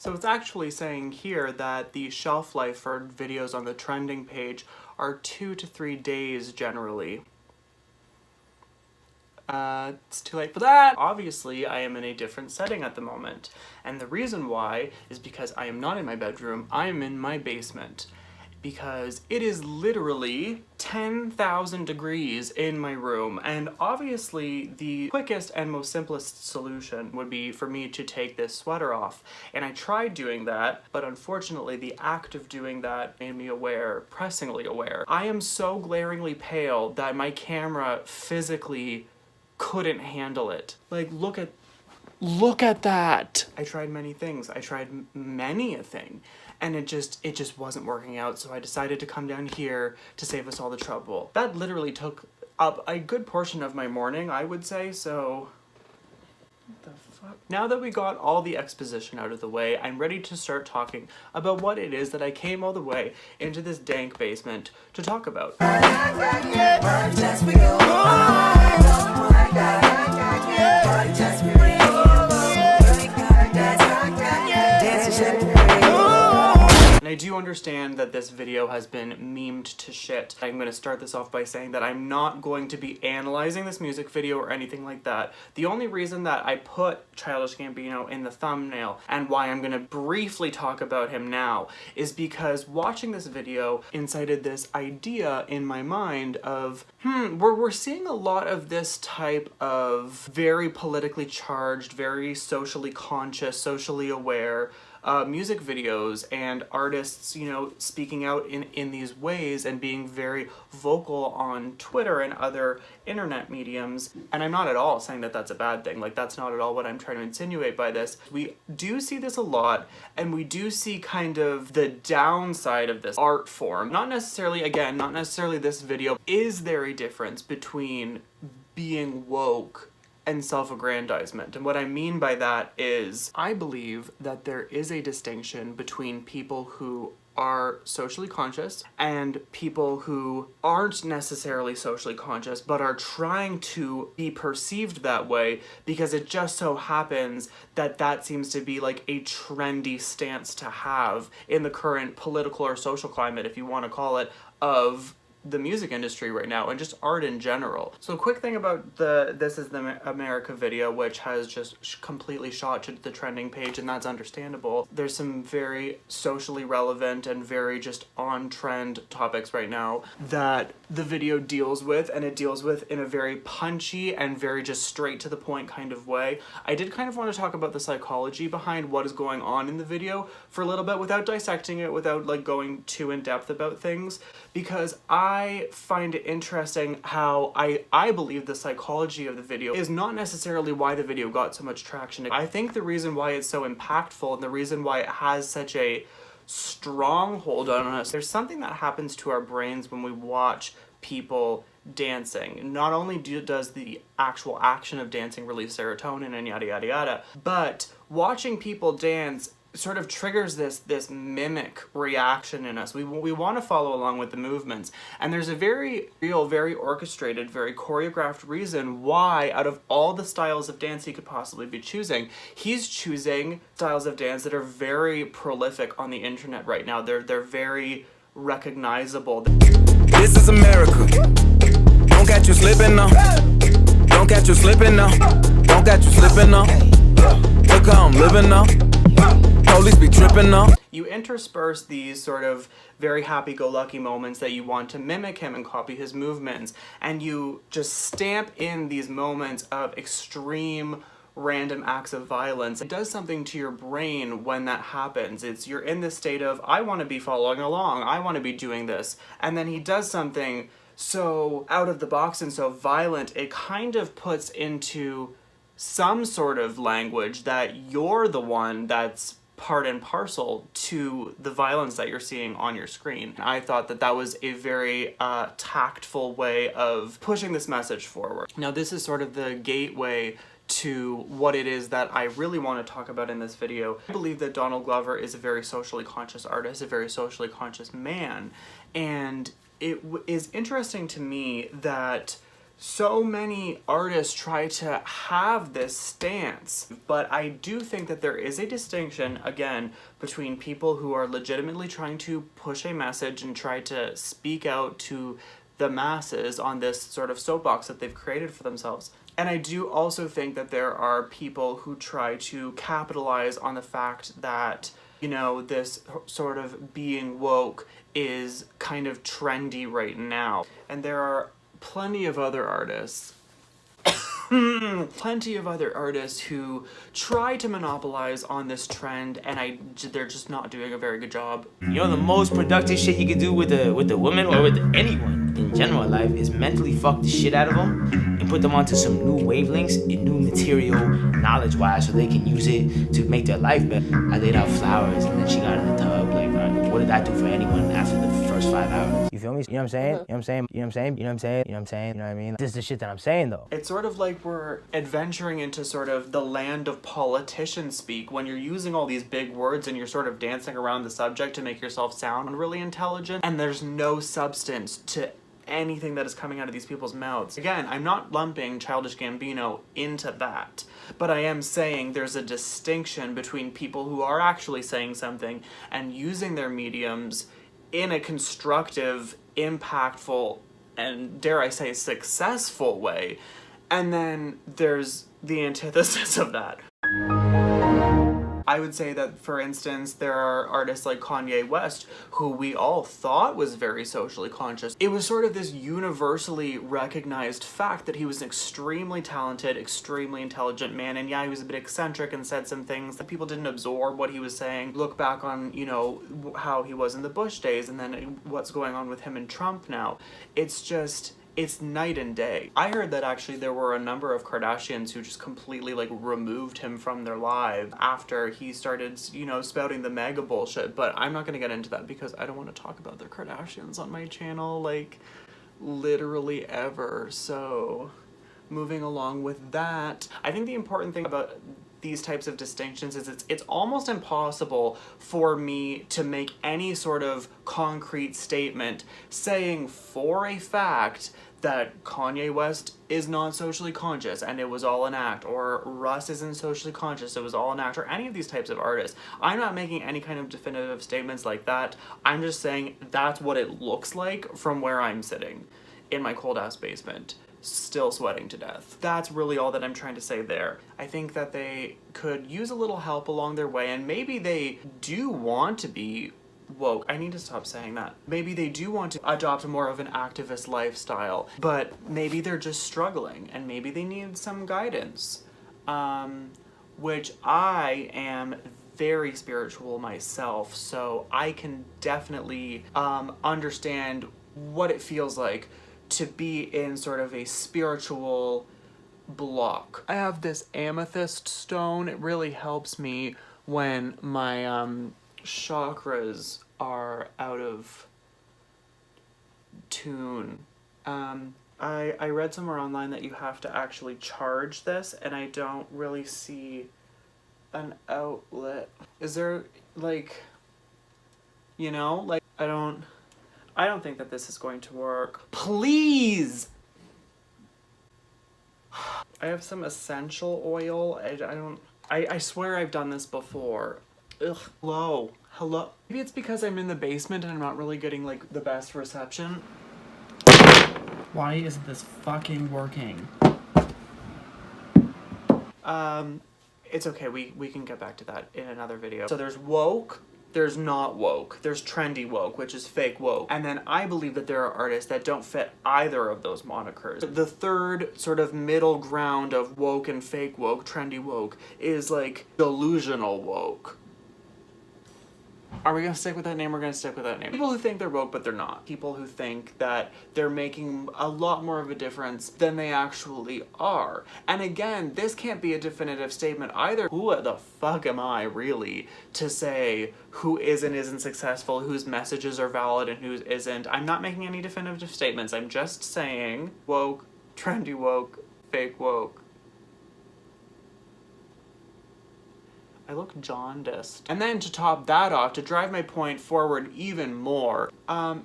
So it's actually saying here that the shelf life for videos on the trending page are 2 to 3 days generally. It's too late for that. Obviously, I am in a different setting at the moment. And the reason why is because I am not in my bedroom, I am in my basement. Because it is literally 10,000 degrees in my room, and obviously the quickest and most simplest solution would be for me to take this sweater off. And I tried doing that, but unfortunately the act of doing that made me aware, pressingly aware. I am so glaringly pale that my camera physically couldn't handle it. Like, look at that! I tried many things. I tried many a thing. And it just wasn't working out, so I decided to come down here to save us all the trouble. That literally took up a good portion of my morning, I would say, so... What the fuck? Now that we got all the exposition out of the way, I'm ready to start talking about what it is that I came all the way into this dank basement to talk about. And I do understand that this video has been memed to shit. I'm going to start this off by saying that I'm not going to be analyzing this music video or anything like that. The only reason that I put Childish Gambino in the thumbnail and why I'm going to briefly talk about him now is because watching this video incited this idea in my mind of, we're seeing a lot of this type of very politically charged, very socially conscious, socially aware music videos and artists, you know, speaking out in these ways and being very vocal on Twitter and other internet mediums. And I'm not at all saying that that's a bad thing. Like, that's not at all what I'm trying to insinuate by this. We do see this a lot, and we do see kind of the downside of this art form. Not necessarily, again, not necessarily this video. Is there a difference between being woke and self-aggrandizement? And what I mean by that is, I believe that there is a distinction between people who are socially conscious and people who aren't necessarily socially conscious but are trying to be perceived that way because it just so happens that that seems to be like a trendy stance to have in the current political or social climate, if you want to call it, of the music industry right now and just art in general. So a quick thing about the This Is the America video, which has just completely shot to the trending page, and that's understandable. There's some very socially relevant and very just on-trend topics right now that the video deals with, and it deals with in a very punchy and very just straight to the point kind of way. I did kind of want to talk about the psychology behind what is going on in the video for a little bit without dissecting it, without like going too in depth about things, because I find it interesting how I believe the psychology of the video is not necessarily why the video got so much traction. I think the reason why it's so impactful and the reason why it has such a strong hold on us, there's something that happens to our brains when we watch people dancing. Not only does the actual action of dancing release serotonin and yada yada yada, but watching people dance sort of triggers this mimic reaction in us. We want to follow along with the movements. And there's a very real, very orchestrated, very choreographed reason why, out of all the styles of dance he could possibly be choosing, he's choosing styles of dance that are very prolific on the internet right now. They're very recognizable. This is America. Don't catch you slipping now. Don't catch you slipping now. Don't catch you slipping now. Look how I'm living now. Police be tripping now. You intersperse these sort of very happy-go-lucky moments that you want to mimic him and copy his movements, and you just stamp in these moments of extreme random acts of violence. It does something to your brain when that happens. You're in this state of, I want to be following along, I want to be doing this, and then he does something so out of the box and so violent, it kind of puts into some sort of language that you're the one that's part and parcel to the violence that you're seeing on your screen. I thought that that was a very tactful way of pushing this message forward. Now, this is sort of the gateway to what it is that I really want to talk about in this video. I believe that Donald Glover is a very socially conscious artist, a very socially conscious man, and it is interesting to me that so many artists try to have this stance, but I do think that there is a distinction, again, between people who are legitimately trying to push a message and try to speak out to the masses on this sort of soapbox that they've created for themselves. And I do also think that there are people who try to capitalize on the fact that, you know, this sort of being woke is kind of trendy right now. And there are plenty of other artists who try to monopolize on this trend, and they're just not doing a very good job. You know, the most productive shit you can do with a woman or with anyone in general in life is mentally fuck the shit out of them and put them onto some new wavelengths and new material knowledge-wise so they can use it to make their life better. I laid out flowers and then she got in the tub. Like, what did that do for anyone after the first 5 hours? You feel me? You know what I'm saying? You know what I'm saying? You know what I'm saying? You know what I'm saying? You know what I'm saying? You know what I mean? This is the shit that I'm saying, though. It's sort of like we're adventuring into sort of the land of politician speak when you're using all these big words and you're sort of dancing around the subject to make yourself sound really intelligent, and there's no substance to anything that is coming out of these people's mouths. Again, I'm not lumping Childish Gambino into that, but I am saying there's a distinction between people who are actually saying something and using their mediums in a constructive, impactful, and dare I say successful way, and then there's the antithesis of that. I would say that, for instance, there are artists like Kanye West, who we all thought was very socially conscious. It was sort of this universally recognized fact that he was an extremely talented, extremely intelligent man, and yeah, he was a bit eccentric and said some things that people didn't absorb what he was saying. Look back on, you know, how he was in the Bush days, and then what's going on with him and Trump now. It's night and day. I heard that actually there were a number of Kardashians who just completely like removed him from their lives after he started, you know, spouting the mega bullshit, but I'm not gonna get into that because I don't want to talk about the Kardashians on my channel, like, literally ever. So, moving along with that, I think the important thing about these types of distinctions is it's almost impossible for me to make any sort of concrete statement saying for a fact that Kanye West is not socially conscious and it was all an act, or Russ isn't socially conscious, it was all an act, or any of these types of artists. I'm not making any kind of definitive statements like that. I'm just saying that's what it looks like from where I'm sitting in my cold ass basement, still sweating to death. That's really all that I'm trying to say there. I think that they could use a little help along their way, and maybe they do want to be woke. I need to stop saying that. Maybe they do want to adopt more of an activist lifestyle, but maybe they're just struggling, and maybe they need some guidance. Which I am very spiritual myself, so I can definitely understand what it feels like to be in sort of a spiritual block. I have this amethyst stone. It really helps me when my chakras are out of tune. I read somewhere online that you have to actually charge this, and I don't really see an outlet. Is there, like, you know, like, I don't think that this is going to work. Please! I have some essential oil. I swear I've done this before. Ugh. Hello. Maybe it's because I'm in the basement and I'm not really getting, like, the best reception. Why isn't this fucking working? It's okay, we can get back to that in another video. So there's woke, there's not woke, there's trendy woke, which is fake woke. And then I believe that there are artists that don't fit either of those monikers. The third sort of middle ground of woke and fake woke, trendy woke, is like delusional woke. Are we gonna stick with that name? We're gonna stick with that name. People who think they're woke, but they're not. People who think that they're making a lot more of a difference than they actually are. And again, this can't be a definitive statement either. Who the fuck am I, really, to say who is and isn't successful, whose messages are valid and whose isn't? I'm not making any definitive statements. I'm just saying woke, trendy woke, fake woke. I look jaundiced. And then to top that off, to drive my point forward even more, I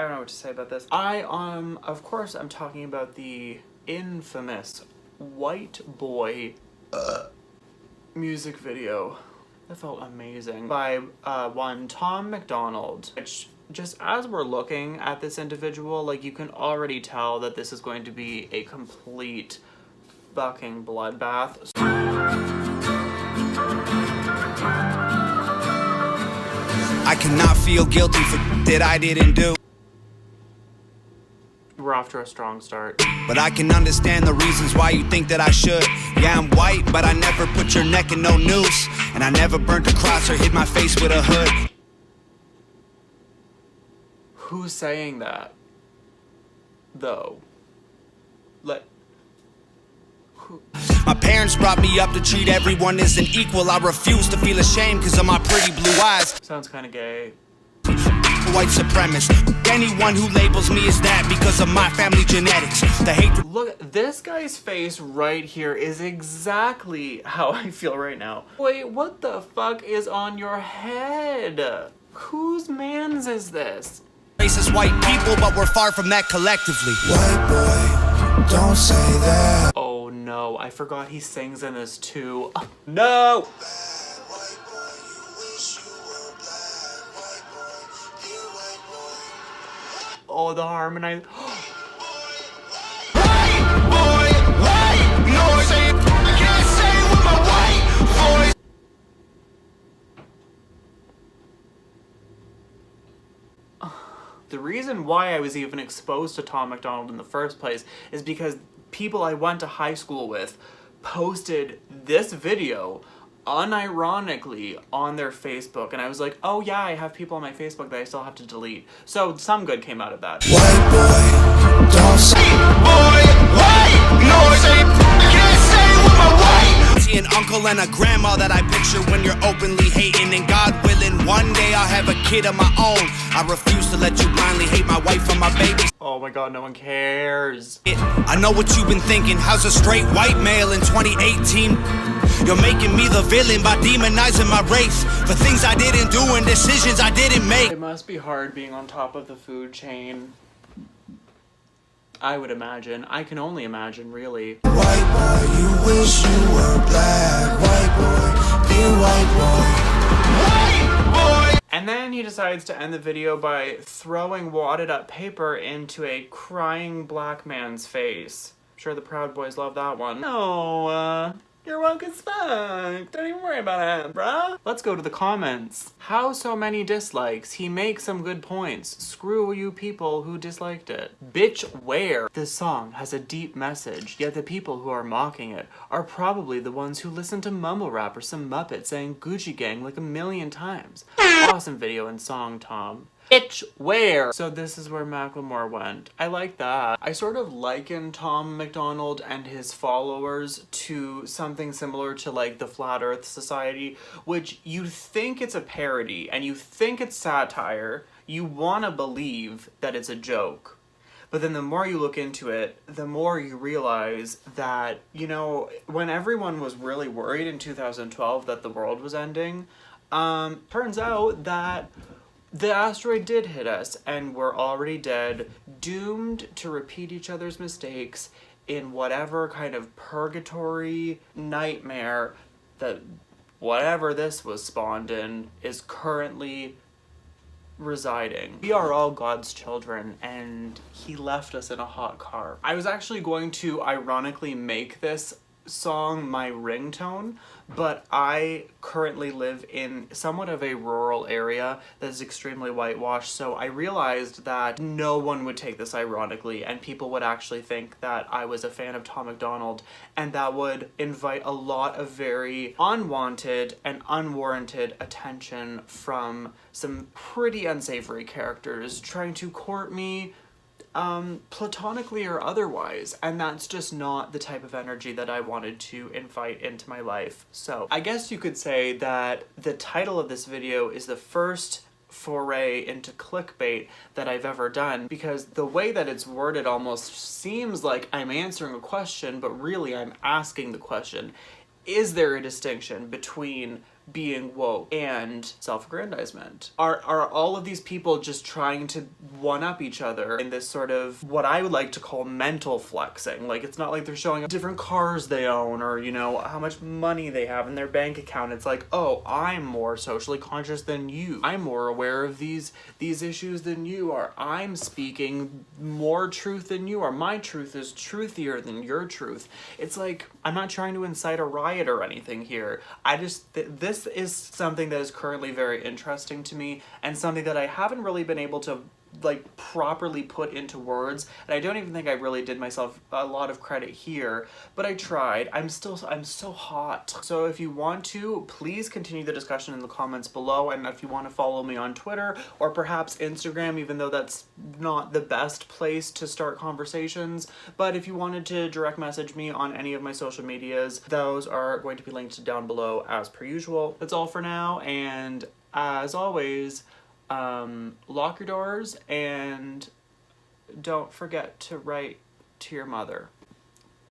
I don't know what to say about this. Of course, I'm talking about the infamous White Boy music video. That felt amazing. By one Tom MacDonald, which just as we're looking at this individual, like, you can already tell that this is going to be a complete fucking bloodbath. I cannot feel guilty for that I didn't do. We're off to a strong start. But I can understand the reasons why you think that I should. Yeah, I'm white, but I never put your neck in no noose. And I never burnt a cross or hit my face with a hood. Who's saying that, though? My parents brought me up to treat everyone as an equal. I refuse to feel ashamed because of my pretty blue eyes. Sounds kind of gay. White supremacist. Anyone who labels me as that because of my family genetics. The hatred. Look, this guy's face right here is exactly how I feel right now. Wait, what the fuck is on your head? Whose mans is this? Racist white people, but we're far from that collectively. White boy, don't say that. Oh no, I forgot he sings in this too. No! Oh, the harmonize. The reason why I was even exposed to Tom MacDonald in the first place is because people I went to high school with posted this video unironically on their Facebook, and I was like, oh yeah, I have people on my Facebook that I still have to delete. So some good came out of that. White boy, don't say An uncle and a grandma that I picture when you're openly hating. And God willing, one day I'll have a kid of my own. I refuse to let you blindly hate my wife and my babies. Oh my god, no one cares. I know what you've been thinking. How's a straight white male in 2018? You're making me the villain by demonizing my race for things I didn't do and decisions I didn't make. It must be hard being on top of the food chain. I would imagine. I can only imagine, really. white boy, you wish you were black. White boy, dear white boy. And then he decides to end the video by throwing wadded up paper into a crying black man's face. I'm sure the Proud Boys love that one. No, you're woke as fuck. Don't even worry about it, bruh. Let's go to the comments. How so many dislikes? He makes some good points. Screw you people who disliked it. Bitch, where? This song has a deep message, yet the people who are mocking it are probably the ones who listen to mumble rap or some muppet saying Gucci Gang like 1,000,000 times. Awesome video and song, Tom. Bitch, where? So this is where Macklemore went. I like that. I sort of liken Tom MacDonald and his followers to something similar to like the Flat Earth Society, which you think it's a parody and you think it's satire. You want to believe that it's a joke. But then the more you look into it, the more you realize that, you know, when everyone was really worried in 2012 that the world was ending, turns out that the asteroid did hit us, and we're already dead, doomed to repeat each other's mistakes in whatever kind of purgatory nightmare that whatever this was spawned in is currently residing. We are all God's children, and he left us in a hot car. I was actually going to ironically make this song my ringtone, but I currently live in somewhat of a rural area that is extremely whitewashed, so I realized that no one would take this ironically and people would actually think that I was a fan of Tom MacDonald, and that would invite a lot of very unwanted and unwarranted attention from some pretty unsavory characters trying to court me platonically or otherwise, and that's just not the type of energy that I wanted to invite into my life. So I guess you could say that the title of this video is the first foray into clickbait that I've ever done, because the way that it's worded almost seems like I'm answering a question, but really I'm asking the question: is there a distinction between being woke and self-aggrandizement? Are all of these people just trying to one-up each other in this sort of what I would like to call mental flexing? Like, it's not like they're showing different cars they own or, you know, how much money they have in their bank account. It's like, oh, I'm more socially conscious than you. I'm more aware of these issues than you are. I'm speaking more truth than you are. My truth is truthier than your truth. It's like, I'm not trying to incite a riot or anything here. I just, this is something that is currently very interesting to me and something that I haven't really been able to like properly put into words, and I don't even think I really did myself a lot of credit here, but I tried. I'm so hot. So if you want to, please continue the discussion in the comments below, and if you want to follow me on Twitter or perhaps Instagram, even though that's not the best place to start conversations, but if you wanted to direct message me on any of my social medias, those are going to be linked down below as per usual. That's all for now, and as always, lock your doors and don't forget to write to your mother.